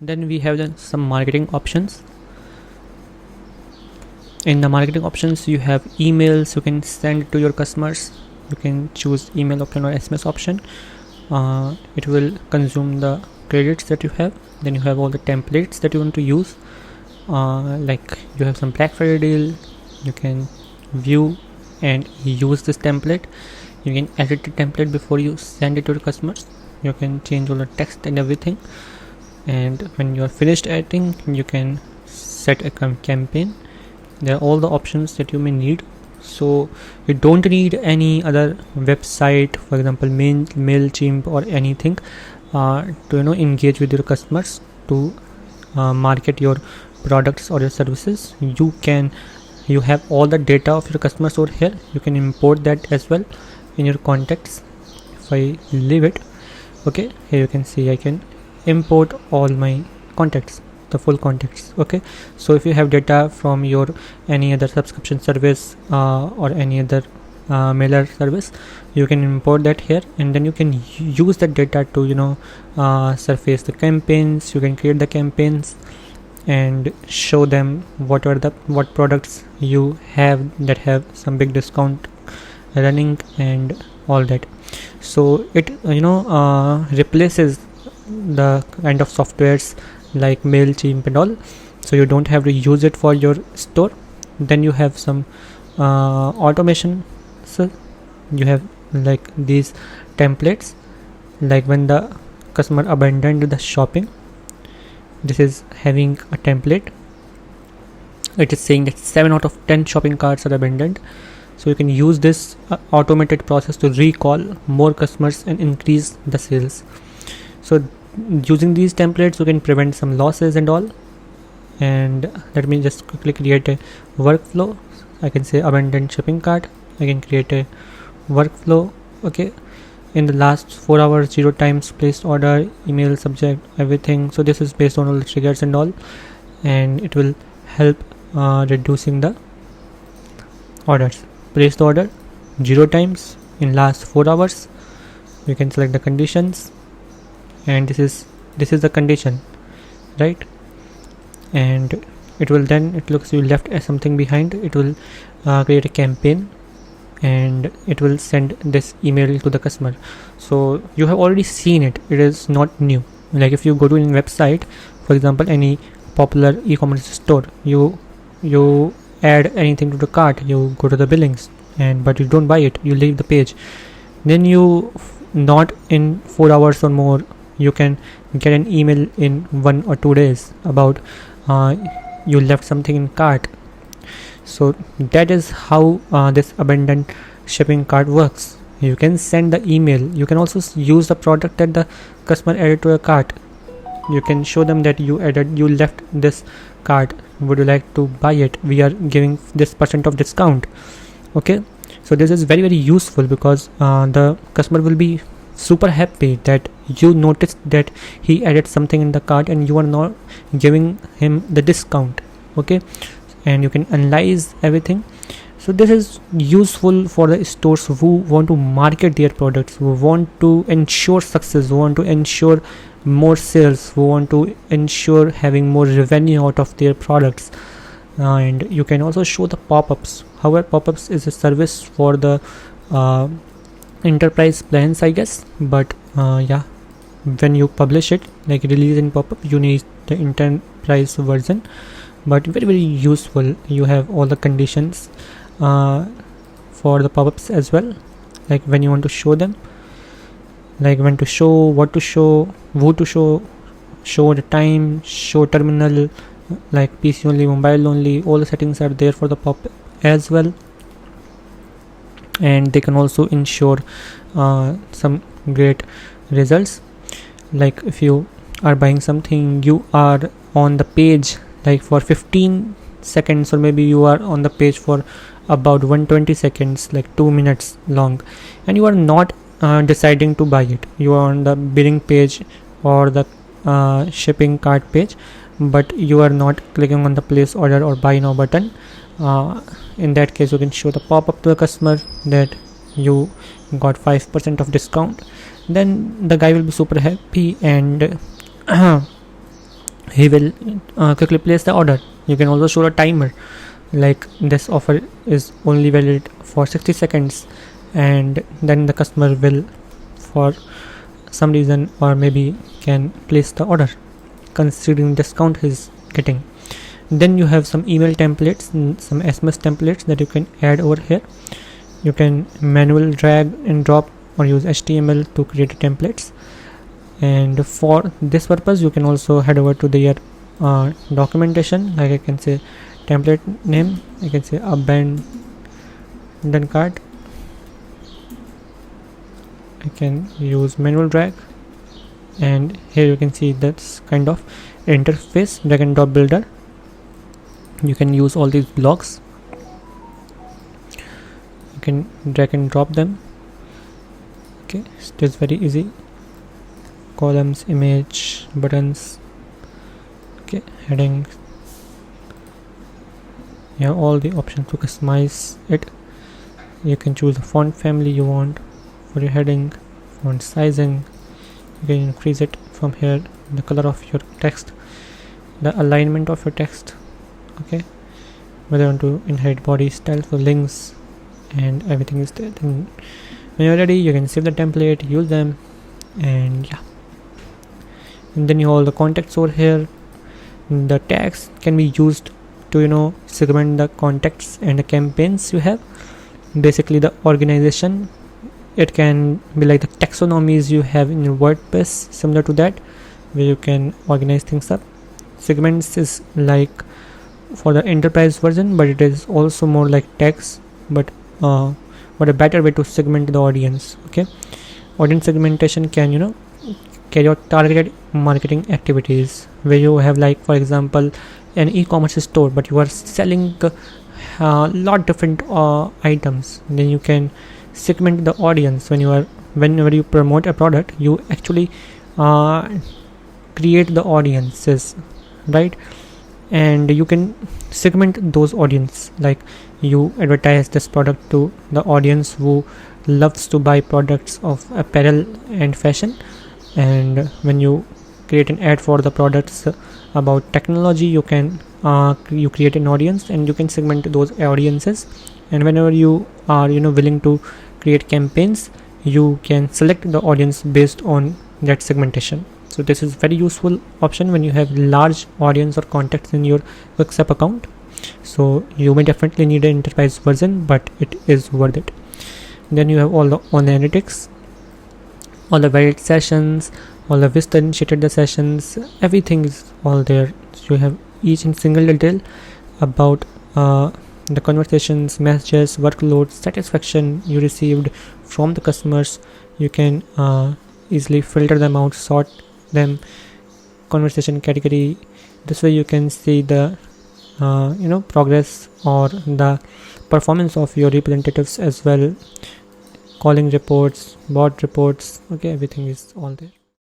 Then we have some marketing options. In the marketing options, you have emails you can send to your customers. You can choose email option or SMS option. It will consume the credits that you have. Then you have all the templates that you want to use. Like you have some Black Friday deal, you can view and use this template. You can edit the template before you send it to the customers. You can change all the text and everything, and when you are finished editing, you can set a campaign. There are all the options that you may need. So you don't need any other website, for example MailChimp or anything, to engage with your customers, to market your products or your services. You have all the data of your customers over here. You can import that as well in your contacts. If I leave it, okay, here you can see I can import all my contacts, the full contacts. Okay, so if you have data from your any other subscription service or any other mailer service, you can import that here, and then you can use that data to surface the campaigns. You can create the campaigns and show them what products you have that have some big discount running and all that. So it replaces the kind of softwares like MailChimp and all, so you don't have to use it for your store. Then you have some automation. So you have like these templates, like when the customer abandoned the shopping, this is having a template. It is saying that 7 out of 10 shopping carts are abandoned. So you can use this automated process to recall more customers and increase the sales. So using these templates, you can prevent some losses and all. And let me just quickly create a workflow. I can say abandoned shopping cart. I can create a workflow. Okay, in the last 4 hours, 0 times placed order, email, subject, everything. So this is based on all the triggers and all, and it will help reducing the orders. Place the order 0 times in last 4 hours. You can select the conditions, and this is the condition, right? And it will then, it looks you left something behind. It will create a campaign, and it will send this email to the customer. So you have already seen it. It is not new. Like if you go to a website, for example any popular e-commerce store, you add anything to the cart, you go to the billings, but you don't buy it, you leave the page. Then you, not in 4 hours or more, you can get an email in 1 or 2 days about you left something in cart. So that is how this abandoned shipping cart works. You can send the email. You can also use the product that the customer added to a cart. You can show them that you left this cart, would you like to buy it? We are giving this % of discount. Okay, so this is very, very useful, because the customer will be super happy that you noticed that he added something in the cart and you are not giving him the discount. Okay, and you can analyze everything. So this is useful for the stores who want to market their products, who want to ensure success, who want to ensure more sales, who want to ensure having more revenue out of their products. And you can also show the pop-ups. However, pop-ups is a service for the enterprise plans, I guess, but yeah, when you publish it, like release in pop-up, you need the enterprise version. But very, very useful. You have all the conditions for the pop-ups as well, like when you want to show them, like when to show, what to show, who to show the time, show terminal, like PC only, mobile only. All the settings are there for the pop-up as well, and they can also ensure some great results. Like if you are buying something, you are on the page like for 15 seconds, or maybe you are on the page for about 120 seconds, like 2 minutes long, and you are not deciding to buy it. You are on the billing page or the shipping cart page, but you are not clicking on the place order or buy now button. In that case, you can show the pop-up to the customer that you got 5% of discount. Then the guy will be super happy, and he will quickly place the order. You can also show a timer, like this offer is only valid for 60 seconds, and then the customer will, for some reason or maybe, can place the order considering discount he's getting. Then you have some email templates and some SMS templates that you can add over here. You can manual drag and drop or use HTML to create templates, and for this purpose you can also head over to their documentation. Like I can say template name, I can say abandoned cart. I can use manual drag, and here you can see that's kind of interface, drag and drop builder. You can use all these blocks, you can drag and drop them. Okay, it is very easy. Columns, image, buttons, okay, heading. You have all the options to customize it. You can choose the font family you want for your heading, font sizing. You can increase it from here, the color of your text, the alignment of your text, okay, whether you want to inherit body style for links, and everything is there. Then when you're ready, you can save the template, use them, and yeah. And then you have all the contacts over here. The tags can be used to segment the contacts and the campaigns you have. Basically the organization, it can be like the taxonomies you have in your WordPress, similar to that, where you can organize things up. Segments is like for the enterprise version, but it is also more like tags, but a better way to segment the audience. Okay, audience segmentation can carry out targeted marketing activities, where you have, like, for example, an e-commerce store, but you are selling a lot different items. Then you can segment the audience. Whenever you promote a product, you actually create the audiences, right? And you can segment those audience, like you advertise this product to the audience who loves to buy products of apparel and fashion, and when you create an ad for the products about technology, you can you create an audience and you can segment those audiences. And whenever you are willing to create campaigns, you can select the audience based on that segmentation. So this is very useful option when you have large audience or contacts in your QuickCEP account. So you may definitely need an enterprise version, but it is worth it. Then you have all the analytics, all the valid sessions, all the Vista initiated the sessions, everything is all there. So you have each and single detail about the conversations, messages, workload, satisfaction you received from the customers. You can easily filter them out, sort them, conversation category. This way you can see the progress or the performance of your representatives as well. Calling reports, bot reports, okay, everything is all there.